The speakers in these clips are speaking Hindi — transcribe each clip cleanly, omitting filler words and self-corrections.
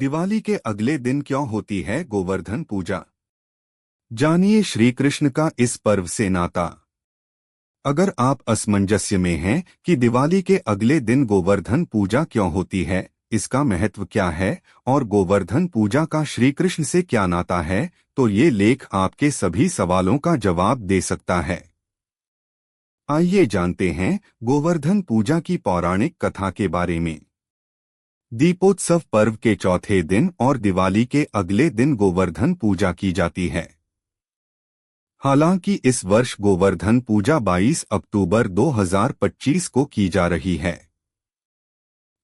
दिवाली के अगले दिन क्यों होती है गोवर्धन पूजा? जानिए श्री कृष्ण का इस पर्व से नाता। अगर आप असमंजस्य में हैं कि दिवाली के अगले दिन गोवर्धन पूजा क्यों होती है, इसका महत्व क्या है और गोवर्धन पूजा का श्री कृष्ण से क्या नाता है, तो ये लेख आपके सभी सवालों का जवाब दे सकता है। आइए जानते हैं गोवर्धन पूजा की पौराणिक कथा के बारे में। दीपोत्सव पर्व के चौथे दिन और दिवाली के अगले दिन गोवर्धन पूजा की जाती है। हालांकि इस वर्ष गोवर्धन पूजा 22 अक्टूबर 2025 को की जा रही है।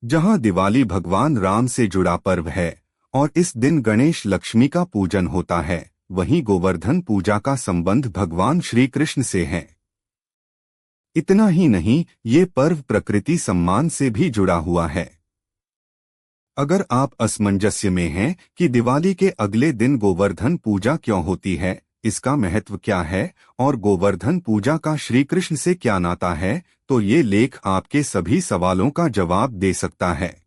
जहां दिवाली भगवान राम से जुड़ा पर्व है और इस दिन गणेश लक्ष्मी का पूजन होता है, वहीं गोवर्धन पूजा का संबंध भगवान श्री कृष्ण से है। इतना ही नहीं, ये पर्व प्रकृति सम्मान से भी जुड़ा हुआ है। अगर आप असमंजस्य में हैं कि दिवाली के अगले दिन गोवर्धन पूजा क्यों होती है, इसका महत्व क्या है और गोवर्धन पूजा का श्री कृष्ण से क्या नाता है, तो ये लेख आपके सभी सवालों का जवाब दे सकता है।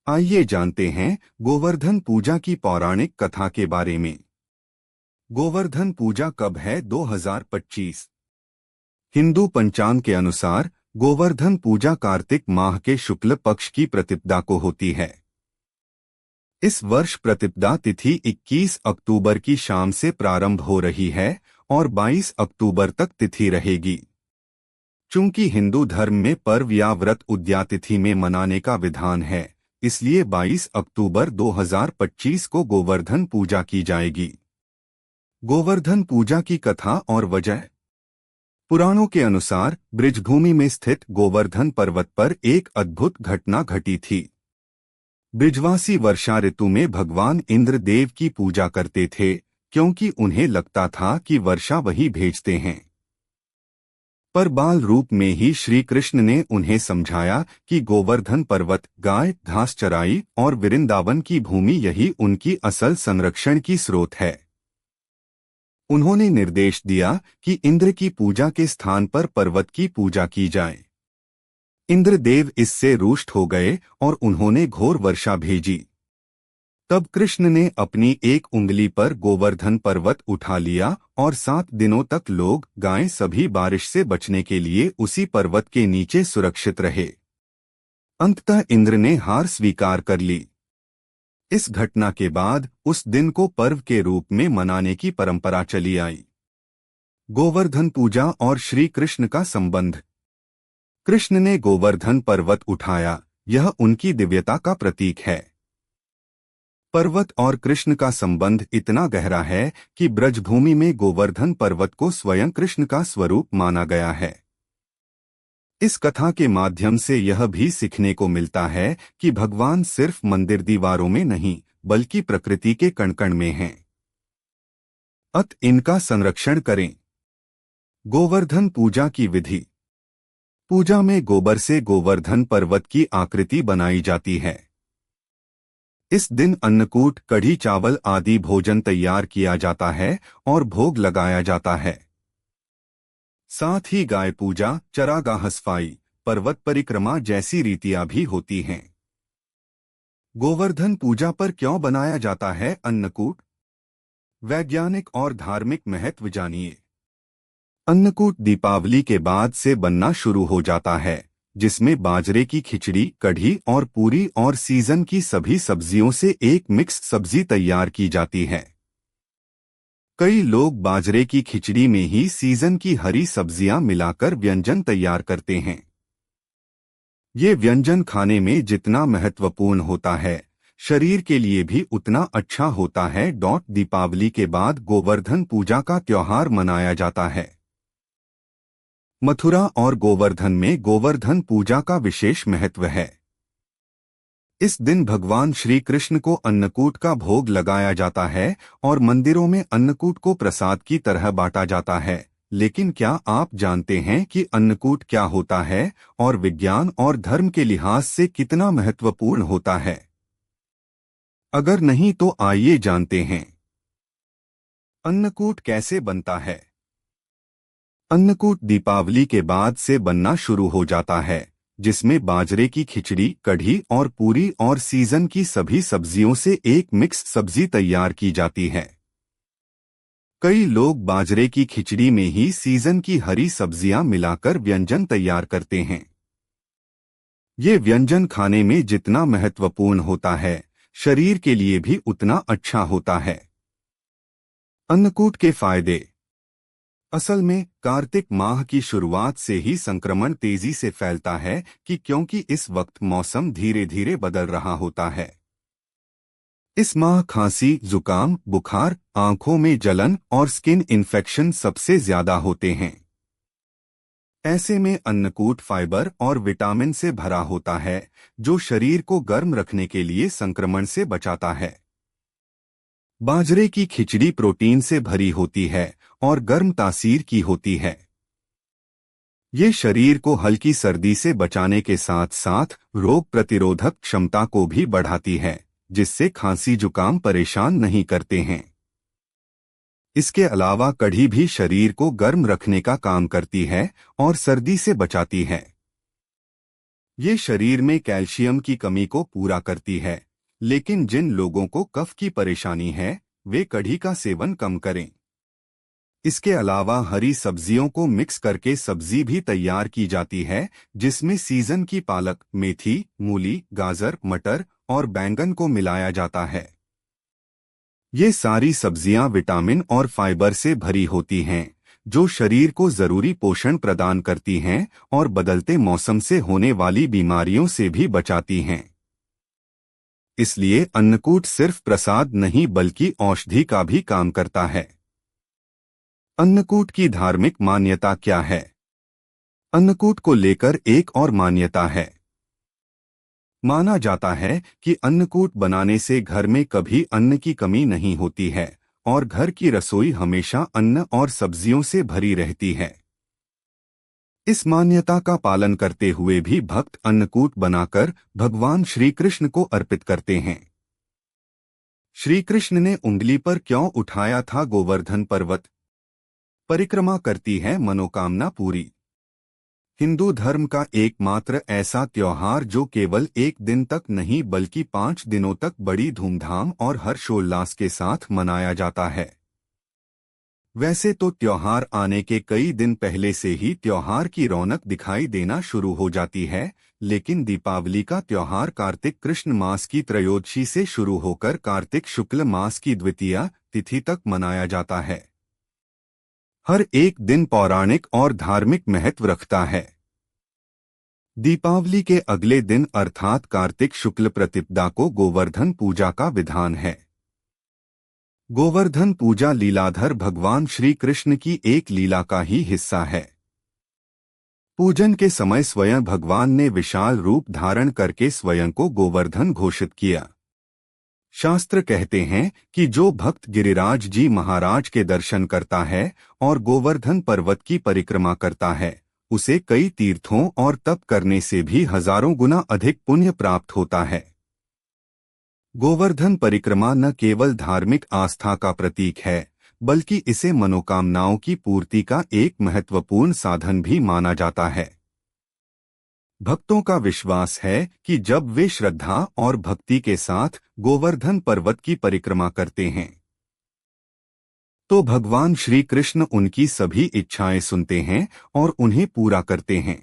आइए जानते हैं गोवर्धन पूजा की पौराणिक कथा के बारे में। गोवर्धन पूजा कब है? 2025। हिंदू पंचांग के अनुसार गोवर्धन पूजा कार्तिक माह के शुक्ल पक्ष की प्रतिपदा को होती है। इस वर्ष प्रतिपदा तिथि 21 अक्टूबर की शाम से प्रारंभ हो रही है और 22 अक्टूबर तक तिथि रहेगी। चूंकि हिंदू धर्म में पर्व या व्रत उद्या तिथि में मनाने का विधान है, इसलिए 22 अक्टूबर 2025 को गोवर्धन पूजा की जाएगी। गोवर्धन पूजा की कथा और वजह। पुराणों के अनुसार ब्रिजभूमि में स्थित गोवर्धन पर्वत पर एक अद्भुत घटना घटी थी। ब्रिजवासी वर्षा ऋतु में भगवान इंद्र देव की पूजा करते थे, क्योंकि उन्हें लगता था कि वर्षा वही भेजते हैं। पर बाल रूप में ही श्री कृष्ण ने उन्हें समझाया कि गोवर्धन पर्वत गाय घास चराई और वृंदावन की भूमि यही उनकी असल संरक्षण की स्रोत है। उन्होंने निर्देश दिया कि इंद्र की पूजा के स्थान पर पर्वत की पूजा की जाए। इंद्रदेव इससे रुष्ट हो गए और उन्होंने घोर वर्षा भेजी। तब कृष्ण ने अपनी एक उंगली पर गोवर्धन पर्वत उठा लिया और 7 दिनों तक लोग गायें सभी बारिश से बचने के लिए उसी पर्वत के नीचे सुरक्षित रहे। अंततः इंद्र ने हार स्वीकार कर ली। इस घटना के बाद उस दिन को पर्व के रूप में मनाने की परंपरा चली आई। गोवर्धन पूजा और श्री कृष्ण का संबंध। कृष्ण ने गोवर्धन पर्वत उठाया, यह उनकी दिव्यता का प्रतीक है। पर्वत और कृष्ण का संबंध इतना गहरा है कि ब्रजभूमि में गोवर्धन पर्वत को स्वयं कृष्ण का स्वरूप माना गया है। इस कथा के माध्यम से यह भी सीखने को मिलता है कि भगवान सिर्फ मंदिर दीवारों में नहीं, बल्कि प्रकृति के कण-कण में हैं। अतः इनका संरक्षण करें। गोवर्धन पूजा की विधि। पूजा में गोबर से गोवर्धन पर्वत की आकृति बनाई जाती है। इस दिन अन्नकूट, कढ़ी चावल आदि भोजन तैयार किया जाता है और भोग लगाया जाता है। साथ ही गाय पूजा, चरागाह सफाई, पर्वत परिक्रमा जैसी रीतियां भी होती हैं। गोवर्धन पूजा पर क्यों बनाया जाता है अन्नकूट? वैज्ञानिक और धार्मिक महत्व जानिए। अन्नकूट दीपावली के बाद से बनना शुरू हो जाता है, जिसमें बाजरे की खिचड़ी, कढ़ी और पूरी और सीजन की सभी सब्जियों से एक मिक्स सब्जी तैयार की जाती है। कई लोग बाजरे की खिचड़ी में ही सीजन की हरी सब्जियां मिलाकर व्यंजन तैयार करते हैं। ये व्यंजन खाने में जितना महत्वपूर्ण होता है, शरीर के लिए भी उतना अच्छा होता है। दीपावली के बाद गोवर्धन पूजा का त्योहार मनाया जाता है। मथुरा और गोवर्धन में गोवर्धन पूजा का विशेष महत्व है। इस दिन भगवान श्री कृष्ण को अन्नकूट का भोग लगाया जाता है और मंदिरों में अन्नकूट को प्रसाद की तरह बांटा जाता है। लेकिन क्या आप जानते हैं कि अन्नकूट क्या होता है और विज्ञान और धर्म के लिहाज से कितना महत्वपूर्ण होता है? अगर नहीं तो आइए जानते हैं। अन्नकूट कैसे बनता है? अन्नकूट दीपावली के बाद से बनना शुरू हो जाता है, जिसमें बाजरे की खिचड़ी, कढ़ी और पूरी और सीजन की सभी सब्जियों से एक मिक्स सब्जी तैयार की जाती है। कई लोग बाजरे की खिचड़ी में ही सीजन की हरी सब्जियां मिलाकर व्यंजन तैयार करते हैं। ये व्यंजन खाने में जितना महत्वपूर्ण होता है, शरीर के लिए भी उतना अच्छा होता है। अन्नकूट के फायदे। असल में कार्तिक माह की शुरुआत से ही संक्रमण तेजी से फैलता है क्योंकि इस वक्त मौसम धीरे धीरे बदल रहा होता है। इस माह खांसी, जुकाम, बुखार, आंखों में जलन और स्किन इन्फेक्शन सबसे ज्यादा होते हैं। ऐसे में अन्नकूट फाइबर और विटामिन से भरा होता है, जो शरीर को गर्म रखने के लिए संक्रमण से बचाता है। बाजरे की खिचड़ी प्रोटीन से भरी होती है और गर्म तासीर की होती है। ये शरीर को हल्की सर्दी से बचाने के साथ साथ रोग प्रतिरोधक क्षमता को भी बढ़ाती है, जिससे खांसी जुकाम परेशान नहीं करते हैं। इसके अलावा कढ़ी भी शरीर को गर्म रखने का काम करती है और सर्दी से बचाती है। ये शरीर में कैल्शियम की कमी को पूरा करती है, लेकिन जिन लोगों को कफ की परेशानी है, वे कढ़ी का सेवन कम करें। इसके अलावा हरी सब्जियों को मिक्स करके सब्जी भी तैयार की जाती है, जिसमें सीजन की पालक, मेथी, मूली, गाजर, मटर और बैंगन को मिलाया जाता है। ये सारी सब्जियां विटामिन और फाइबर से भरी होती हैं, जो शरीर को जरूरी पोषण प्रदान करती हैं और बदलते मौसम से होने वाली बीमारियों से भी बचाती हैं। इसलिए अन्नकूट सिर्फ प्रसाद नहीं बल्कि औषधि का भी काम करता है। अन्नकूट की धार्मिक मान्यता क्या है? अन्नकूट को लेकर एक और मान्यता है। माना जाता है कि अन्नकूट बनाने से घर में कभी अन्न की कमी नहीं होती है और घर की रसोई हमेशा अन्न और सब्जियों से भरी रहती है। इस मान्यता का पालन करते हुए भी भक्त अन्नकूट बनाकर भगवान श्री कृष्ण को अर्पित करते हैं। श्री कृष्ण ने उंगली पर क्यों उठाया था गोवर्धन पर्वत? परिक्रमा करती है मनोकामना पूरी। हिंदू धर्म का एकमात्र ऐसा त्योहार जो केवल एक दिन तक नहीं बल्कि 5 दिनों तक बड़ी धूमधाम और हर्षोल्लास के साथ मनाया जाता है। वैसे तो त्योहार आने के कई दिन पहले से ही त्योहार की रौनक दिखाई देना शुरू हो जाती है, लेकिन दीपावली का त्योहार कार्तिक कृष्ण मास की त्रयोदशी से शुरू होकर कार्तिक शुक्ल मास की द्वितीया तिथि तक मनाया जाता है। हर एक दिन पौराणिक और धार्मिक महत्व रखता है। दीपावली के अगले दिन अर्थात कार्तिक शुक्ल प्रतिपदा को गोवर्धन पूजा का विधान है। गोवर्धन पूजा लीलाधर भगवान श्री कृष्ण की एक लीला का ही हिस्सा है। पूजन के समय स्वयं भगवान ने विशाल रूप धारण करके स्वयं को गोवर्धन घोषित किया। शास्त्र कहते हैं कि जो भक्त गिरिराज जी महाराज के दर्शन करता है और गोवर्धन पर्वत की परिक्रमा करता है, उसे कई तीर्थों और तप करने से भी हजारों गुना अधिक पुण्य प्राप्त होता है। गोवर्धन परिक्रमा न केवल धार्मिक आस्था का प्रतीक है, बल्कि इसे मनोकामनाओं की पूर्ति का एक महत्वपूर्ण साधन भी माना जाता है। भक्तों का विश्वास है कि जब वे श्रद्धा और भक्ति के साथ गोवर्धन पर्वत की परिक्रमा करते हैं, तो भगवान श्री कृष्ण उनकी सभी इच्छाएं सुनते हैं और उन्हें पूरा करते हैं।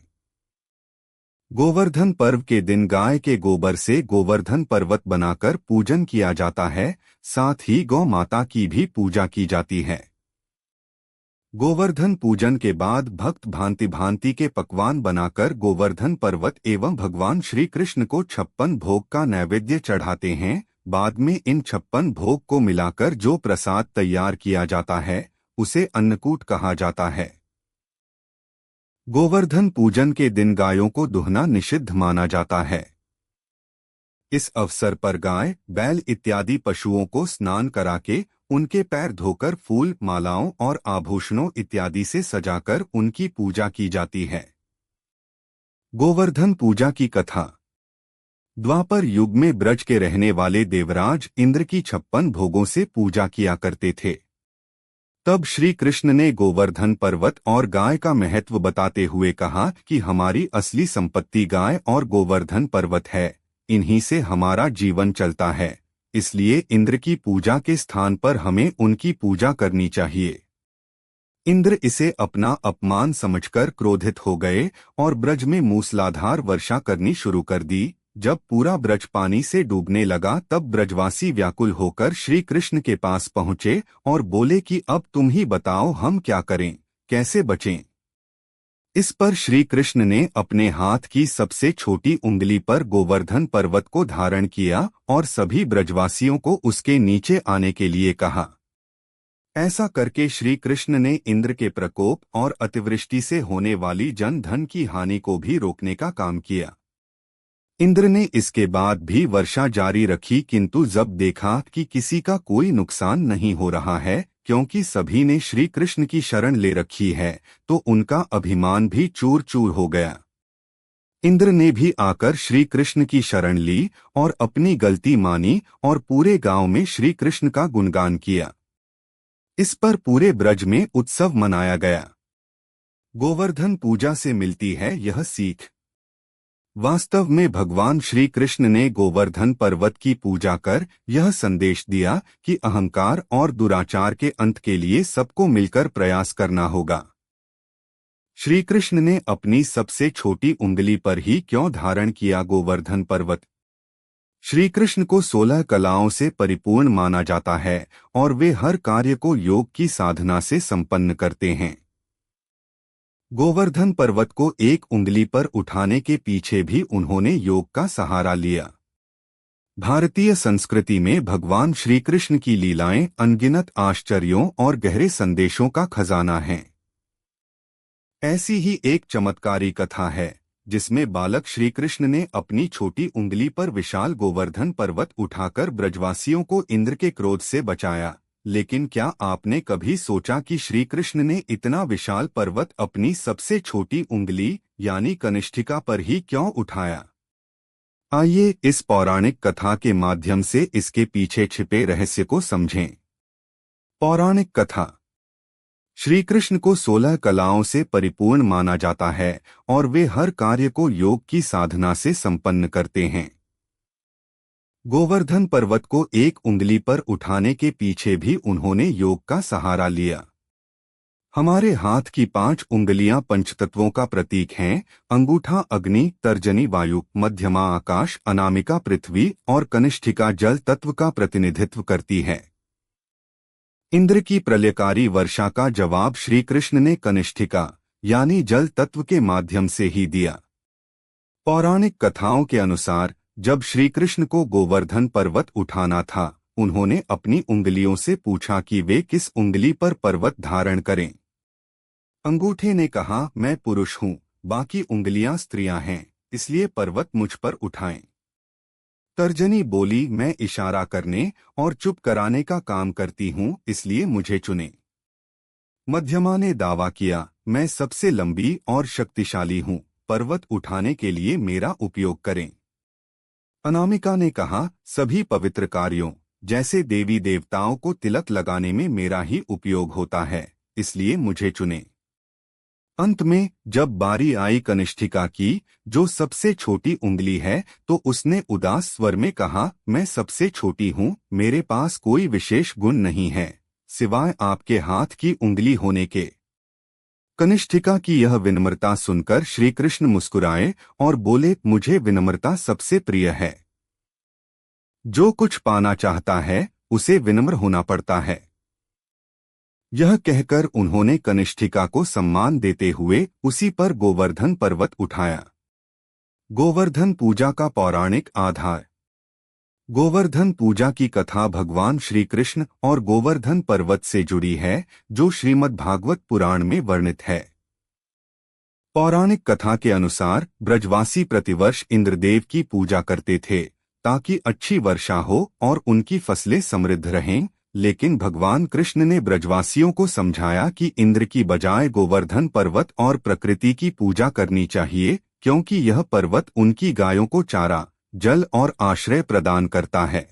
गोवर्धन पर्व के दिन गाय के गोबर से गोवर्धन पर्वत बनाकर पूजन किया जाता है, साथ ही गौ माता की भी पूजा की जाती है। गोवर्धन पूजन के बाद भक्त भांति भांति के पकवान बनाकर गोवर्धन पर्वत एवं भगवान श्री कृष्ण को 56 भोग का नैवेद्य चढ़ाते हैं। बाद में इन 56 भोग को मिलाकर जो प्रसाद तैयार किया जाता है, उसे अन्नकूट कहा जाता है। गोवर्धन पूजन के दिन गायों को दुहना निषिद्ध माना जाता है। इस अवसर पर गाय, बैल इत्यादि पशुओं को स्नान कराके उनके पैर धोकर फूल, मालाओं और आभूषणों इत्यादि से सजाकर उनकी पूजा की जाती है। गोवर्धन पूजा की कथा। द्वापर युग में ब्रज के रहने वाले देवराज इंद्र की 56 भोगों से पूजा किया करते थे। तब श्री कृष्ण ने गोवर्धन पर्वत और गाय का महत्व बताते हुए कहा कि हमारी असली संपत्ति गाय और गोवर्धन पर्वत है। इन्हीं से हमारा जीवन चलता है। इसलिए इंद्र की पूजा के स्थान पर हमें उनकी पूजा करनी चाहिए। इंद्र इसे अपना अपमान समझकर क्रोधित हो गए और ब्रज में मूसलाधार वर्षा करनी शुरू कर दी। जब पूरा ब्रज पानी से डूबने लगा तब ब्रजवासी व्याकुल होकर श्री कृष्ण के पास पहुंचे और बोले कि अब तुम ही बताओ हम क्या करें, कैसे बचें। इस पर श्री कृष्ण ने अपने हाथ की सबसे छोटी उंगली पर गोवर्धन पर्वत को धारण किया और सभी ब्रजवासियों को उसके नीचे आने के लिए कहा। ऐसा करके श्री कृष्ण ने इंद्र के प्रकोप और अतिवृष्टि से होने वाली जन धन की हानि को भी रोकने का काम किया। इंद्र ने इसके बाद भी वर्षा जारी रखी, किंतु जब देखा कि किसी का कोई नुकसान नहीं हो रहा है क्योंकि सभी ने श्री कृष्ण की शरण ले रखी है, तो उनका अभिमान भी चूर चूर हो गया। इंद्र ने भी आकर श्री कृष्ण की शरण ली और अपनी गलती मानी और पूरे गांव में श्री कृष्ण का गुणगान किया। इस पर पूरे ब्रज में उत्सव मनाया गया। गोवर्धन पूजा से मिलती है यह सीख। वास्तव में भगवान श्री कृष्ण ने गोवर्धन पर्वत की पूजा कर यह संदेश दिया कि अहंकार और दुराचार के अंत के लिए सबको मिलकर प्रयास करना होगा। श्री कृष्ण ने अपनी सबसे छोटी उंगली पर ही क्यों धारण किया गोवर्धन पर्वत? श्री कृष्ण को 16 कलाओं से परिपूर्ण माना जाता है और वे हर कार्य को योग की साधना से संपन्न करते हैं। गोवर्धन पर्वत को एक उंगली पर उठाने के पीछे भी उन्होंने योग का सहारा लिया। भारतीय संस्कृति में भगवान श्री कृष्ण की लीलाएं अनगिनत आश्चर्यों और गहरे संदेशों का खजाना हैं। ऐसी ही एक चमत्कारी कथा है जिसमें बालक श्री कृष्ण ने अपनी छोटी उंगली पर विशाल गोवर्धन पर्वत उठाकर ब्रजवासियों को इंद्र के क्रोध से बचाया। लेकिन क्या आपने कभी सोचा कि श्री कृष्ण ने इतना विशाल पर्वत अपनी सबसे छोटी उंगली यानी कनिष्ठिका पर ही क्यों उठाया? आइए इस पौराणिक कथा के माध्यम से इसके पीछे छिपे रहस्य को समझें। पौराणिक कथा। श्री कृष्ण को 16 कलाओं से परिपूर्ण माना जाता है और वे हर कार्य को योग की साधना से संपन्न करते हैं। गोवर्धन पर्वत को एक उंगली पर उठाने के पीछे भी उन्होंने योग का सहारा लिया। हमारे हाथ की 5 उंगलियां पंचतत्वों का प्रतीक हैं। अंगूठा अग्नि, तर्जनी वायु, मध्यमा आकाश, अनामिका पृथ्वी और कनिष्ठिका जल तत्व का प्रतिनिधित्व करती है। इंद्र की प्रलयकारी वर्षा का जवाब श्री कृष्ण ने कनिष्ठिका यानी जल तत्व के माध्यम से ही दिया। पौराणिक कथाओं के अनुसार जब श्री कृष्ण को गोवर्धन पर्वत उठाना था, उन्होंने अपनी उंगलियों से पूछा कि वे किस उंगली पर पर्वत धारण करें। अंगूठे ने कहा, मैं पुरुष हूँ, बाकी उंगलियां स्त्रियां हैं, इसलिए पर्वत मुझ पर उठाएं। तर्जनी बोली, मैं इशारा करने और चुप कराने का काम करती हूँ, इसलिए मुझे चुने। मध्यमा ने दावा किया, मैं सबसे लंबी और शक्तिशाली हूँ, पर्वत उठाने के लिए मेरा उपयोग करें। अनामिका ने कहा, सभी पवित्र कार्यों जैसे देवी देवताओं को तिलक लगाने में मेरा ही उपयोग होता है, इसलिए मुझे चुने। अंत में जब बारी आई कनिष्ठिका की, जो सबसे छोटी उंगली है, तो उसने उदास स्वर में कहा, मैं सबसे छोटी हूँ, मेरे पास कोई विशेष गुण नहीं है सिवाय आपके हाथ की उंगली होने के। कनिष्ठिका की यह विनम्रता सुनकर श्री कृष्ण मुस्कुराए और बोले, मुझे विनम्रता सबसे प्रिय है। जो कुछ पाना चाहता है उसे विनम्र होना पड़ता है। यह कहकर उन्होंने कनिष्ठिका को सम्मान देते हुए उसी पर गोवर्धन पर्वत उठाया। गोवर्धन पूजा का पौराणिक आधार। गोवर्धन पूजा की कथा भगवान श्री कृष्ण और गोवर्धन पर्वत से जुड़ी है, जो श्रीमद् भागवत पुराण में वर्णित है। पौराणिक कथा के अनुसार ब्रजवासी प्रतिवर्ष इंद्रदेव की पूजा करते थे ताकि अच्छी वर्षा हो और उनकी फसलें समृद्ध रहें, लेकिन भगवान कृष्ण ने ब्रजवासियों को समझाया कि इंद्र की बजाय गोवर्धन पर्वत और प्रकृति की पूजा करनी चाहिए, क्योंकि यह पर्वत उनकी गायों को चारा, जल और आश्रय प्रदान करता है।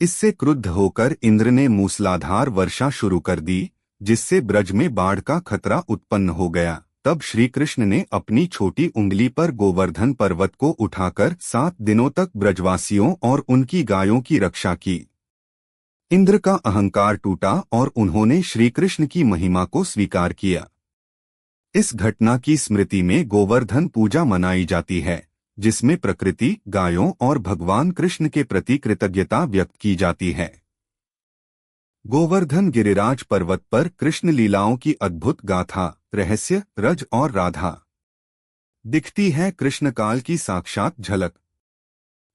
इससे क्रुद्ध होकर इंद्र ने मूसलाधार वर्षा शुरू कर दी, जिससे ब्रज में बाढ़ का खतरा उत्पन्न हो गया। तब श्री कृष्ण ने अपनी छोटी उंगली पर गोवर्धन पर्वत को उठाकर 7 दिनों तक ब्रजवासियों और उनकी गायों की रक्षा की। इंद्र का अहंकार टूटा और उन्होंने श्री कृष्ण की महिमा को स्वीकार किया। इस घटना की स्मृति में गोवर्धन पूजा मनाई जाती है, जिसमें प्रकृति, गायों और भगवान कृष्ण के प्रति कृतज्ञता व्यक्त की जाती है। गोवर्धन गिरिराज पर्वत पर कृष्ण लीलाओं की अद्भुत गाथा, रहस्य, रज और राधा दिखती है कृष्ण काल की साक्षात झलक।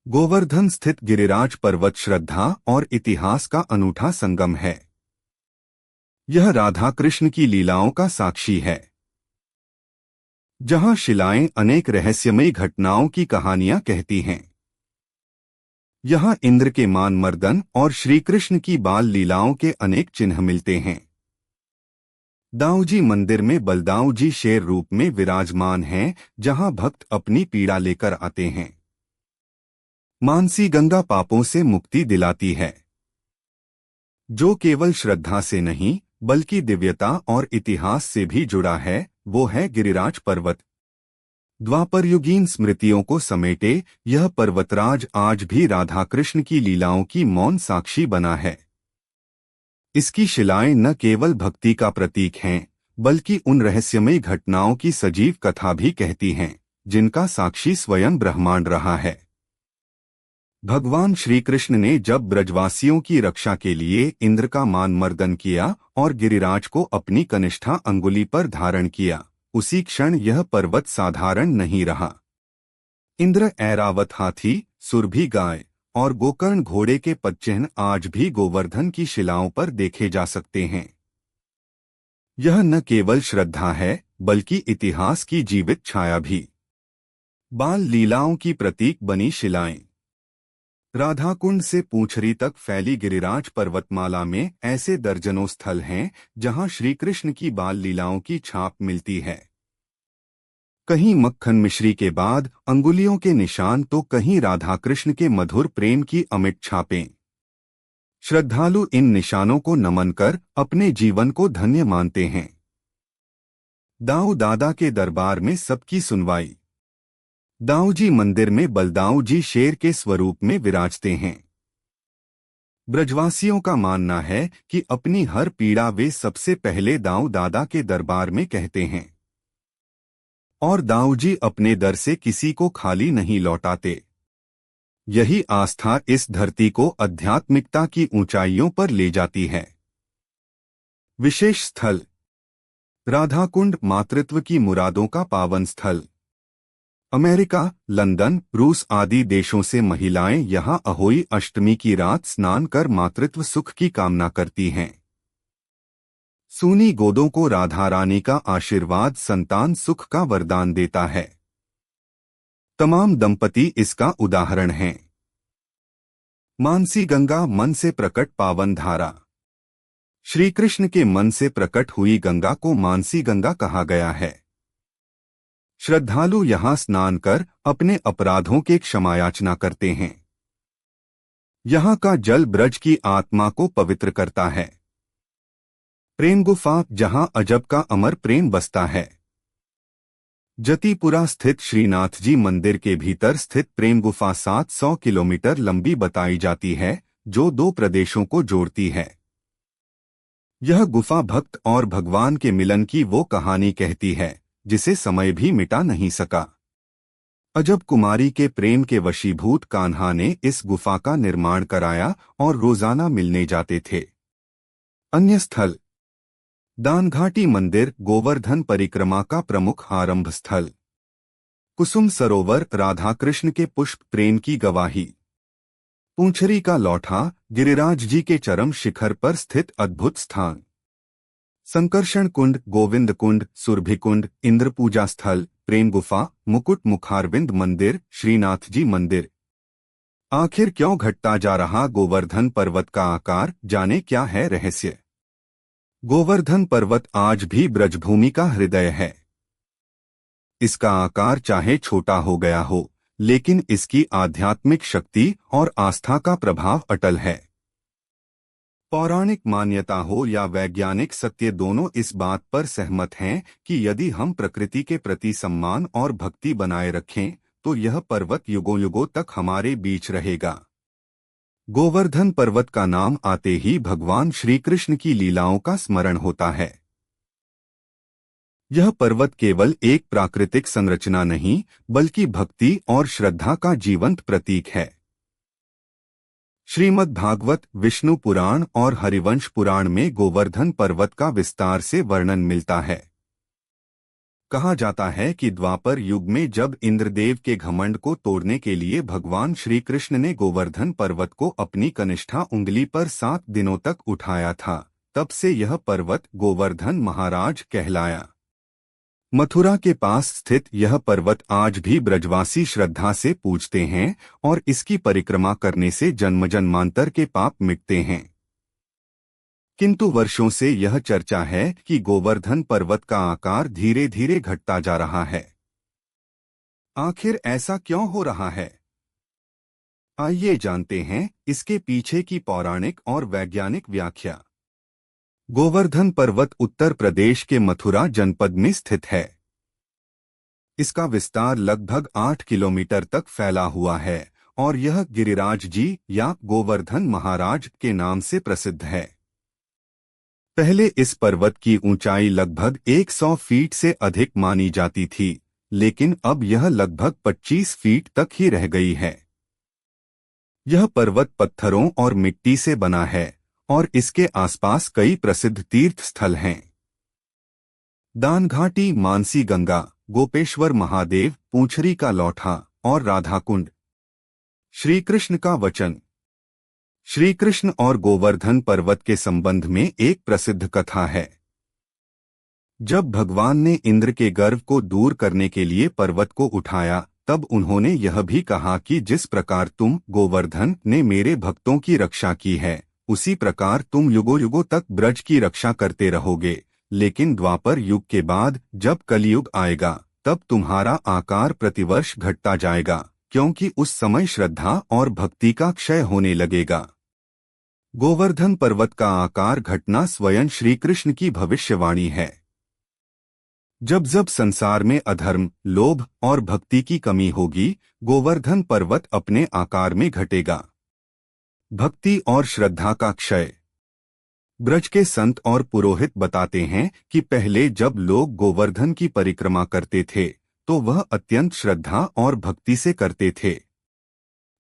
गोवर्धन स्थित गिरिराज पर्वत श्रद्धा और इतिहास का अनूठा संगम है। यह राधा कृष्ण की लीलाओं का साक्षी है, जहां शिलाएं अनेक रहस्यमयी घटनाओं की कहानियां कहती हैं। यहाँ इंद्र के मान मर्दन और श्री कृष्ण की बाल लीलाओं के अनेक चिन्ह मिलते हैं। दाऊजी मंदिर में बलदाऊजी शेर रूप में विराजमान हैं, जहां भक्त अपनी पीड़ा लेकर आते हैं। मानसी गंगा पापों से मुक्ति दिलाती है। जो केवल श्रद्धा से नहीं बल्कि दिव्यता और इतिहास से भी जुड़ा है, वो है गिरिराज पर्वत। द्वापरयुगीन स्मृतियों को समेटे यह पर्वतराज आज भी राधा कृष्ण की लीलाओं की मौन साक्षी बना है। इसकी शिलाएं न केवल भक्ति का प्रतीक हैं, बल्कि उन रहस्यमयी घटनाओं की सजीव कथा भी कहती हैं, जिनका साक्षी स्वयं ब्रह्मांड रहा है। भगवान श्री कृष्ण ने जब ब्रजवासियों की रक्षा के लिए इंद्र का मान मर्दन किया और गिरिराज को अपनी कनिष्ठा अंगुली पर धारण किया, उसी क्षण यह पर्वत साधारण नहीं रहा। इंद्र ऐरावत हाथी, सुरभि गाय और गोकर्ण घोड़े के पदचिह्न आज भी गोवर्धन की शिलाओं पर देखे जा सकते हैं। यह न केवल श्रद्धा है बल्कि इतिहास की जीवित छाया भी। बाल लीलाओं की प्रतीक बनी शिलाएं। राधाकुंड से पूंछरी तक फैली गिरिराज पर्वतमाला में ऐसे दर्जनों स्थल हैं, जहां श्री कृष्ण की बाल लीलाओं की छाप मिलती है। कहीं मक्खन मिश्री के बाद अंगुलियों के निशान, तो कहीं राधा कृष्ण के मधुर प्रेम की अमिट छापें। श्रद्धालु इन निशानों को नमन कर अपने जीवन को धन्य मानते हैं। दाऊ दादा के दरबार में सबकी सुनवाई। दाऊजी मंदिर में बलदाऊ जी शेर के स्वरूप में विराजते हैं। ब्रजवासियों का मानना है कि अपनी हर पीड़ा वे सबसे पहले दाऊ दादा के दरबार में कहते हैं, और दाऊजी अपने दर से किसी को खाली नहीं लौटाते। यही आस्था इस धरती को आध्यात्मिकता की ऊंचाइयों पर ले जाती है। विशेष स्थल। राधाकुंड मातृत्व की मुरादों का पावन स्थल। अमेरिका, लंदन, रूस आदि देशों से महिलाएं यहां अहोई अष्टमी की रात स्नान कर मातृत्व सुख की कामना करती हैं। सूनी गोदों को राधा रानी का आशीर्वाद संतान सुख का वरदान देता है। तमाम दंपति इसका उदाहरण हैं। मानसी गंगा, मन से प्रकट पावन धारा। श्री कृष्ण के मन से प्रकट हुई गंगा को मानसी गंगा कहा गया है। श्रद्धालु यहाँ स्नान कर अपने अपराधों के क्षमायाचना करते हैं। यहाँ का जल ब्रज की आत्मा को पवित्र करता है। प्रेम गुफा, जहाँ अजब का अमर प्रेम बसता है। जतीपुरा स्थित श्रीनाथ जी मंदिर के भीतर स्थित प्रेम गुफा 700 किलोमीटर लंबी बताई जाती है, जो 2 प्रदेशों को जोड़ती है। यह गुफा भक्त और भगवान के मिलन की वो कहानी कहती है जिसे समय भी मिटा नहीं सका। अजब कुमारी के प्रेम के वशीभूत कान्हा ने इस गुफा का निर्माण कराया और रोजाना मिलने जाते थे। अन्य स्थल। दानघाटी मंदिर, गोवर्धन परिक्रमा का प्रमुख आरंभ स्थल। कुसुम सरोवर, राधा कृष्ण के पुष्प प्रेम की गवाही। पूंछरी का लौठा, गिरिराज जी के चरम शिखर पर स्थित अद्भुत स्थान। संकर्षण कुंड, गोविंद कुंड, सुरभि कुंड, इंद्र पूजा स्थल, प्रेम गुफा, मुकुट मुखारविंद मंदिर, श्रीनाथ जी मंदिर। आखिर क्यों घटता जा रहा गोवर्धन पर्वत का आकार, जाने क्या है रहस्य। गोवर्धन पर्वत आज भी ब्रजभूमि का हृदय है। इसका आकार चाहे छोटा हो गया हो, लेकिन इसकी आध्यात्मिक शक्ति और आस्था का प्रभाव अटल है। पौराणिक मान्यता हो या वैज्ञानिक सत्य, दोनों इस बात पर सहमत हैं कि यदि हम प्रकृति के प्रति सम्मान और भक्ति बनाए रखें तो यह पर्वत युगों युगों तक हमारे बीच रहेगा। गोवर्धन पर्वत का नाम आते ही भगवान श्री कृष्ण की लीलाओं का स्मरण होता है। यह पर्वत केवल एक प्राकृतिक संरचना नहीं बल्कि भक्ति और श्रद्धा का जीवंत प्रतीक है। श्रीमद् भागवत, विष्णु पुराण और हरिवंश पुराण में गोवर्धन पर्वत का विस्तार से वर्णन मिलता है। कहा जाता है कि द्वापर युग में जब इंद्रदेव के घमंड को तोड़ने के लिए भगवान श्री कृष्ण ने गोवर्धन पर्वत को अपनी कनिष्ठा उंगली पर 7 दिनों तक उठाया था, तब से यह पर्वत गोवर्धन महाराज कहलाया। मथुरा के पास स्थित यह पर्वत आज भी ब्रजवासी श्रद्धा से पूजते हैं और इसकी परिक्रमा करने से जन्म जन्मांतर के पाप मिटते हैं। किंतु वर्षों से यह चर्चा है कि गोवर्धन पर्वत का आकार धीरे धीरे घटता जा रहा है। आखिर ऐसा क्यों हो रहा है? आइए जानते हैं इसके पीछे की पौराणिक और वैज्ञानिक व्याख्या। गोवर्धन पर्वत उत्तर प्रदेश के मथुरा जनपद में स्थित है। इसका विस्तार लगभग 8 किलोमीटर तक फैला हुआ है और यह गिरिराज जी या गोवर्धन महाराज के नाम से प्रसिद्ध है। पहले इस पर्वत की ऊंचाई लगभग 100 फीट से अधिक मानी जाती थी, लेकिन अब यह लगभग 25 फीट तक ही रह गई है। यह पर्वत पत्थरों और मिट्टी से बना है और इसके आसपास कई प्रसिद्ध तीर्थ स्थल हैं। दानघाटी, मानसी गंगा, गोपेश्वर महादेव, पूंछरी का लौठा और राधाकुंड। श्री कृष्ण का वचन। श्री कृष्ण और गोवर्धन पर्वत के संबंध में एक प्रसिद्ध कथा है। जब भगवान ने इंद्र के गर्व को दूर करने के लिए पर्वत को उठाया, तब उन्होंने यह भी कहा कि जिस प्रकार तुम गोवर्धन ने मेरे भक्तों की रक्षा की है, उसी प्रकार तुम युगों युगों तक ब्रज की रक्षा करते रहोगे। लेकिन द्वापर युग के बाद जब कलयुग आएगा, तब तुम्हारा आकार प्रतिवर्ष घटता जाएगा, क्योंकि उस समय श्रद्धा और भक्ति का क्षय होने लगेगा। गोवर्धन पर्वत का आकार घटना स्वयं श्री कृष्ण की भविष्यवाणी है। जब जब संसार में अधर्म, लोभ और भक्ति की कमी होगी, गोवर्धन पर्वत अपने आकार में घटेगा। भक्ति और श्रद्धा का क्षय। ब्रज के संत और पुरोहित बताते हैं कि पहले जब लोग गोवर्धन की परिक्रमा करते थे तो वह अत्यंत श्रद्धा और भक्ति से करते थे।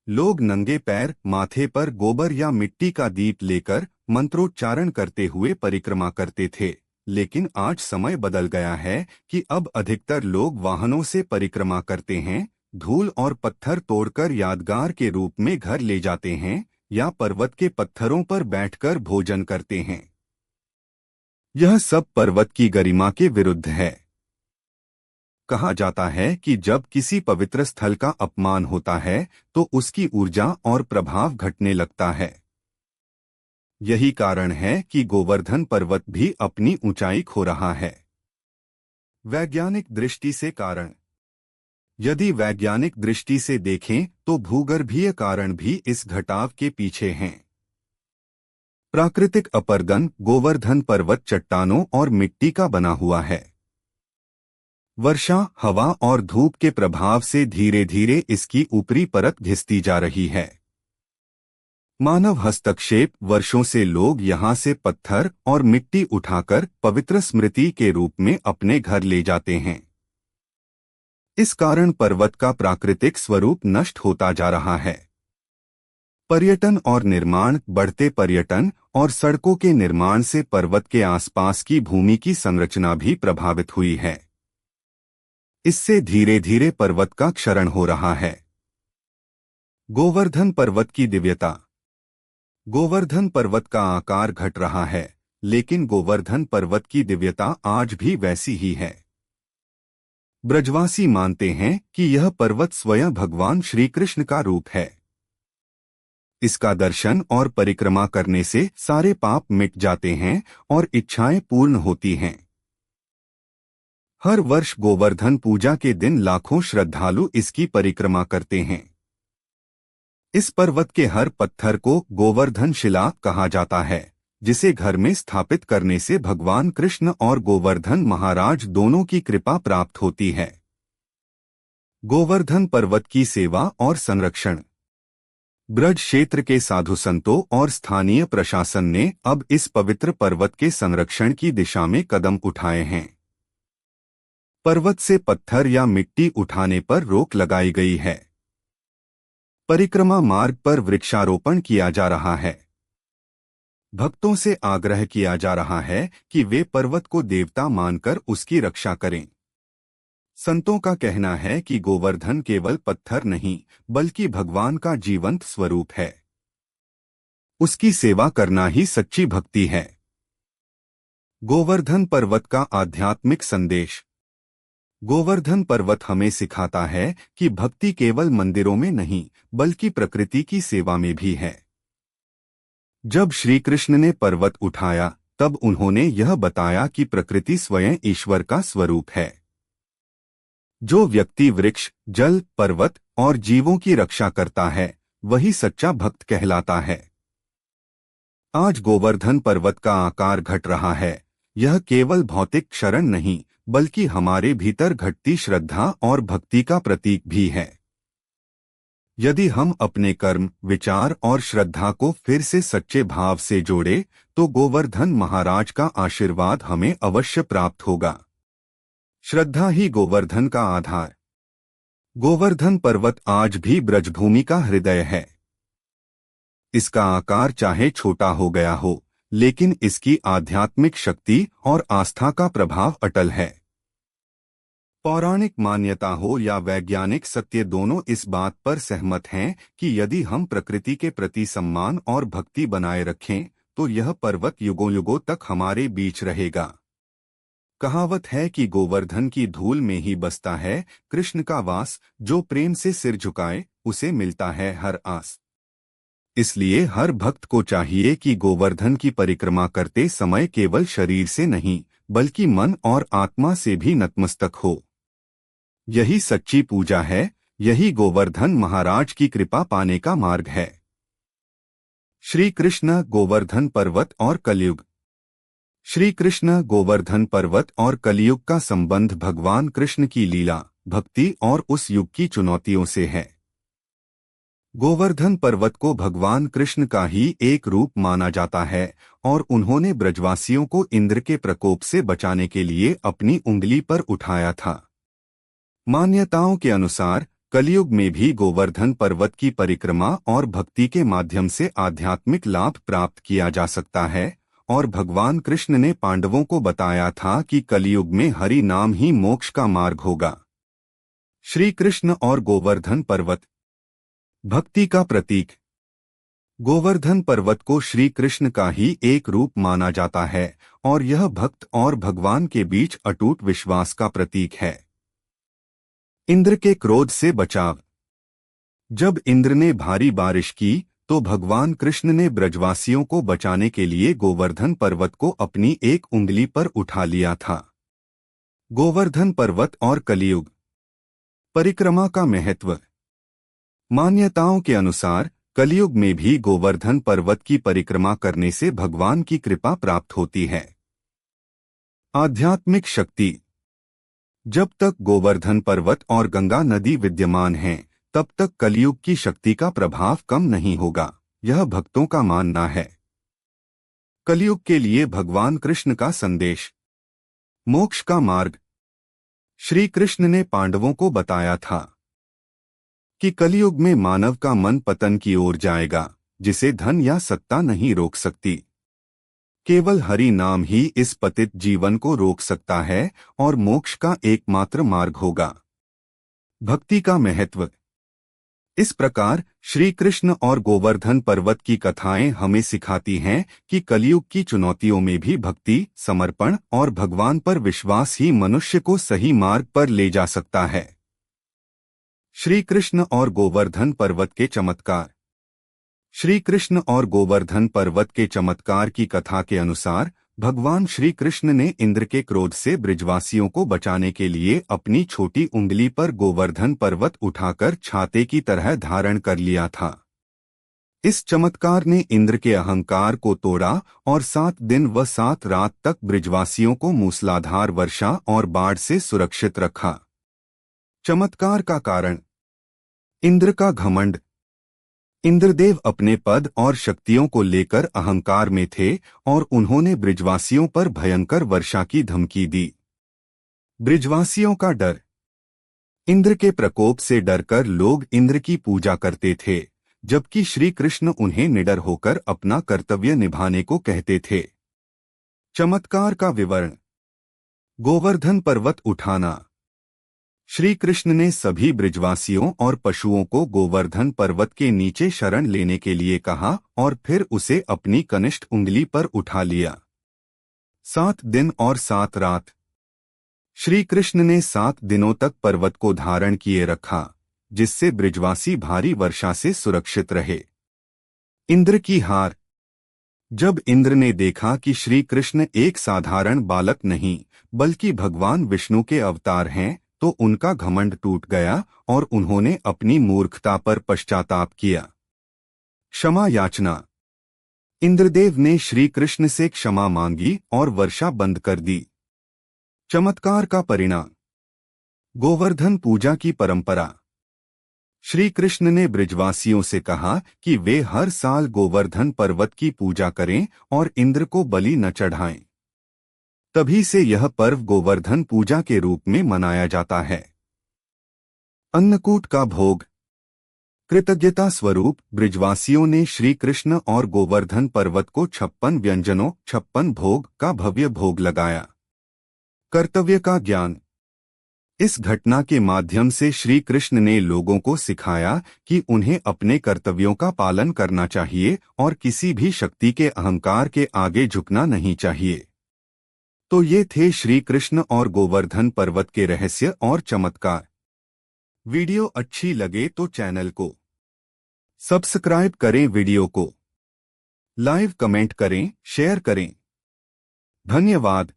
लोग नंगे पैर, माथे पर गोबर या मिट्टी का दीप लेकर मंत्रोच्चारण करते हुए परिक्रमा करते थे। लेकिन आज समय बदल गया है कि अब अधिकतर लोग वाहनों से परिक्रमा करते हैं, धूल और पत्थर तोड़कर यादगार के रूप में घर ले जाते हैं या पर्वत के पत्थरों पर बैठकर भोजन करते हैं। यह सब पर्वत की गरिमा के विरुद्ध है। कहा जाता है कि जब किसी पवित्र स्थल का अपमान होता है तो उसकी ऊर्जा और प्रभाव घटने लगता है। यही कारण है कि गोवर्धन पर्वत भी अपनी ऊंचाई खो रहा है। वैज्ञानिक दृष्टि से कारण। यदि वैज्ञानिक दृष्टि से देखें तो भूगर्भीय कारण भी इस घटाव के पीछे हैं। प्राकृतिक अपरदन। गोवर्धन पर्वत चट्टानों और मिट्टी का बना हुआ है। वर्षा, हवा और धूप के प्रभाव से धीरे धीरे इसकी ऊपरी परत घिसती जा रही है। मानव हस्तक्षेप। वर्षों से लोग यहां से पत्थर और मिट्टी उठाकर पवित्र स्मृति के रूप में अपने घर ले जाते हैं। इस कारण पर्वत का प्राकृतिक स्वरूप नष्ट होता जा रहा है। पर्यटन और निर्माण। बढ़ते पर्यटन और सड़कों के निर्माण से पर्वत के आसपास की भूमि की संरचना भी प्रभावित हुई है। इससे धीरे धीरे पर्वत का क्षरण हो रहा है। गोवर्धन पर्वत की दिव्यता। गोवर्धन पर्वत का आकार घट रहा है, लेकिन गोवर्धन पर्वत की दिव्यता आज भी वैसी ही है। ब्रजवासी मानते हैं कि यह पर्वत स्वयं भगवान श्री कृष्ण का रूप है। इसका दर्शन और परिक्रमा करने से सारे पाप मिट जाते हैं और इच्छाएं पूर्ण होती हैं। हर वर्ष गोवर्धन पूजा के दिन लाखों श्रद्धालु इसकी परिक्रमा करते हैं। इस पर्वत के हर पत्थर को गोवर्धन शिला कहा जाता है, जिसे घर में स्थापित करने से भगवान कृष्ण और गोवर्धन महाराज दोनों की कृपा प्राप्त होती है। गोवर्धन पर्वत की सेवा और संरक्षण। ब्रज क्षेत्र के साधु संतों और स्थानीय प्रशासन ने अब इस पवित्र पर्वत के संरक्षण की दिशा में कदम उठाए हैं। पर्वत से पत्थर या मिट्टी उठाने पर रोक लगाई गई है। परिक्रमा मार्ग पर वृक्षारोपण किया जा रहा है। भक्तों से आग्रह किया जा रहा है कि वे पर्वत को देवता मानकर उसकी रक्षा करें। संतों का कहना है कि गोवर्धन केवल पत्थर नहीं बल्कि भगवान का जीवंत स्वरूप है। उसकी सेवा करना ही सच्ची भक्ति है। गोवर्धन पर्वत का आध्यात्मिक संदेश। गोवर्धन पर्वत हमें सिखाता है कि भक्ति केवल मंदिरों में नहीं बल्कि प्रकृति की सेवा में भी है। जब श्री कृष्ण ने पर्वत उठाया तब उन्होंने यह बताया कि प्रकृति स्वयं ईश्वर का स्वरूप है। जो व्यक्ति वृक्ष, जल, पर्वत और जीवों की रक्षा करता है वही सच्चा भक्त कहलाता है। आज गोवर्धन पर्वत का आकार घट रहा है। यह केवल भौतिक क्षरण नहीं बल्कि हमारे भीतर घटती श्रद्धा और भक्ति का प्रतीक भी है। यदि हम अपने कर्म, विचार और श्रद्धा को फिर से सच्चे भाव से जोड़े तो गोवर्धन महाराज का आशीर्वाद हमें अवश्य प्राप्त होगा। श्रद्धा ही गोवर्धन का आधार। गोवर्धन पर्वत आज भी ब्रजभूमि का हृदय है। इसका आकार चाहे छोटा हो गया हो, लेकिन इसकी आध्यात्मिक शक्ति और आस्था का प्रभाव अटल है। पौराणिक मान्यता हो या वैज्ञानिक सत्य, दोनों इस बात पर सहमत हैं कि यदि हम प्रकृति के प्रति सम्मान और भक्ति बनाए रखें तो यह पर्वत युगों युगों तक हमारे बीच रहेगा। कहावत है कि गोवर्धन की धूल में ही बसता है कृष्ण का वास, जो प्रेम से सिर झुकाए उसे मिलता है हर आस। इसलिए हर भक्त को चाहिए कि गोवर्धन की परिक्रमा करते समय केवल शरीर से नहीं बल्कि मन और आत्मा से भी नतमस्तक हो। यही सच्ची पूजा है, यही गोवर्धन महाराज की कृपा पाने का मार्ग है। श्री कृष्ण, गोवर्धन पर्वत और कलयुग। श्री कृष्ण, गोवर्धन पर्वत और कलयुग का संबंध भगवान कृष्ण की लीला, भक्ति और उस युग की चुनौतियों से है। गोवर्धन पर्वत को भगवान कृष्ण का ही एक रूप माना जाता है और उन्होंने ब्रजवासियों को इंद्र के प्रकोप से बचाने के लिए अपनी उंगली पर उठाया था। मान्यताओं के अनुसार कलयुग में भी गोवर्धन पर्वत की परिक्रमा और भक्ति के माध्यम से आध्यात्मिक लाभ प्राप्त किया जा सकता है और भगवान कृष्ण ने पांडवों को बताया था कि कलयुग में हरि नाम ही मोक्ष का मार्ग होगा। श्री कृष्ण और गोवर्धन पर्वत। भक्ति का प्रतीक। गोवर्धन पर्वत को श्री कृष्ण का ही एक रूप माना जाता है और यह भक्त और भगवान के बीच अटूट विश्वास का प्रतीक है। इंद्र के क्रोध से बचाव। जब इंद्र ने भारी बारिश की तो भगवान कृष्ण ने ब्रजवासियों को बचाने के लिए गोवर्धन पर्वत को अपनी एक उंगली पर उठा लिया था। गोवर्धन पर्वत और कलयुग। परिक्रमा का महत्व। मान्यताओं के अनुसार कलयुग में भी गोवर्धन पर्वत की परिक्रमा करने से भगवान की कृपा प्राप्त होती है। आध्यात्मिक शक्ति। जब तक गोवर्धन पर्वत और गंगा नदी विद्यमान हैं, तब तक कलयुग की शक्ति का प्रभाव कम नहीं होगा, यह भक्तों का मानना है। कलयुग के लिए भगवान कृष्ण का संदेश। मोक्ष का मार्ग। श्री कृष्ण ने पांडवों को बताया था कि कलयुग में मानव का मन पतन की ओर जाएगा, जिसे धन या सत्ता नहीं रोक सकती। केवल हरि नाम ही इस पतित जीवन को रोक सकता है और मोक्ष का एकमात्र मार्ग होगा। भक्ति का महत्व। इस प्रकार श्री कृष्ण और गोवर्धन पर्वत की कथाएं हमें सिखाती हैं कि कलयुग की चुनौतियों में भी भक्ति, समर्पण और भगवान पर विश्वास ही मनुष्य को सही मार्ग पर ले जा सकता है। श्री कृष्ण और गोवर्धन पर्वत के चमत्कार। श्री कृष्ण और गोवर्धन पर्वत के चमत्कार की कथा के अनुसार भगवान श्री कृष्ण ने इंद्र के क्रोध से ब्रजवासियों को बचाने के लिए अपनी छोटी उंगली पर गोवर्धन पर्वत उठाकर छाते की तरह धारण कर लिया था। इस चमत्कार ने इंद्र के अहंकार को तोड़ा और 7 दिन व 7 रात तक ब्रिजवासियों को मूसलाधार वर्षा और बाढ़ से सुरक्षित रखा। चमत्कार का कारण। इंद्र का घमंड। इंद्रदेव अपने पद और शक्तियों को लेकर अहंकार में थे और उन्होंने ब्रिजवासियों पर भयंकर वर्षा की धमकी दी। ब्रिजवासियों का डर। इंद्र के प्रकोप से डरकर लोग इंद्र की पूजा करते थे, जबकि श्री कृष्ण उन्हें निडर होकर अपना कर्तव्य निभाने को कहते थे। चमत्कार का विवरण। गोवर्धन पर्वत उठाना। श्री कृष्ण ने सभी ब्रिजवासियों और पशुओं को गोवर्धन पर्वत के नीचे शरण लेने के लिए कहा और फिर उसे अपनी कनिष्ठ उंगली पर उठा लिया। 7 दिन और 7 रात। श्री कृष्ण ने 7 दिनों तक पर्वत को धारण किए रखा, जिससे ब्रिजवासी भारी वर्षा से सुरक्षित रहे। इंद्र की हार। जब इंद्र ने देखा कि श्री कृष्ण एक साधारण बालक नहीं बल्कि भगवान विष्णु के अवतार हैं, तो उनका घमंड टूट गया और उन्होंने अपनी मूर्खता पर पश्चाताप किया। क्षमा याचना। इंद्रदेव ने श्री कृष्ण से क्षमा मांगी और वर्षा बंद कर दी। चमत्कार का परिणाम। गोवर्धन पूजा की परंपरा। श्री कृष्ण ने ब्रिजवासियों से कहा कि वे हर साल गोवर्धन पर्वत की पूजा करें और इंद्र को बलि न चढ़ाएं। तभी से यह पर्व गोवर्धन पूजा के रूप में मनाया जाता है। अन्नकूट का भोग। कृतज्ञता स्वरूप ब्रिजवासियों ने श्री कृष्ण और गोवर्धन पर्वत को 56 व्यंजनों 56 भोग का भव्य भोग लगाया। कर्तव्य का ज्ञान। इस घटना के माध्यम से श्री कृष्ण ने लोगों को सिखाया कि उन्हें अपने कर्तव्यों का पालन करना चाहिए और किसी भी शक्ति के अहंकार के आगे झुकना नहीं चाहिए। तो ये थे श्री कृष्ण और गोवर्धन पर्वत के रहस्य और चमत्कार। वीडियो अच्छी लगे तो चैनल को सब्सक्राइब करें, वीडियो को लाइक कमेंट करें, शेयर करें। धन्यवाद।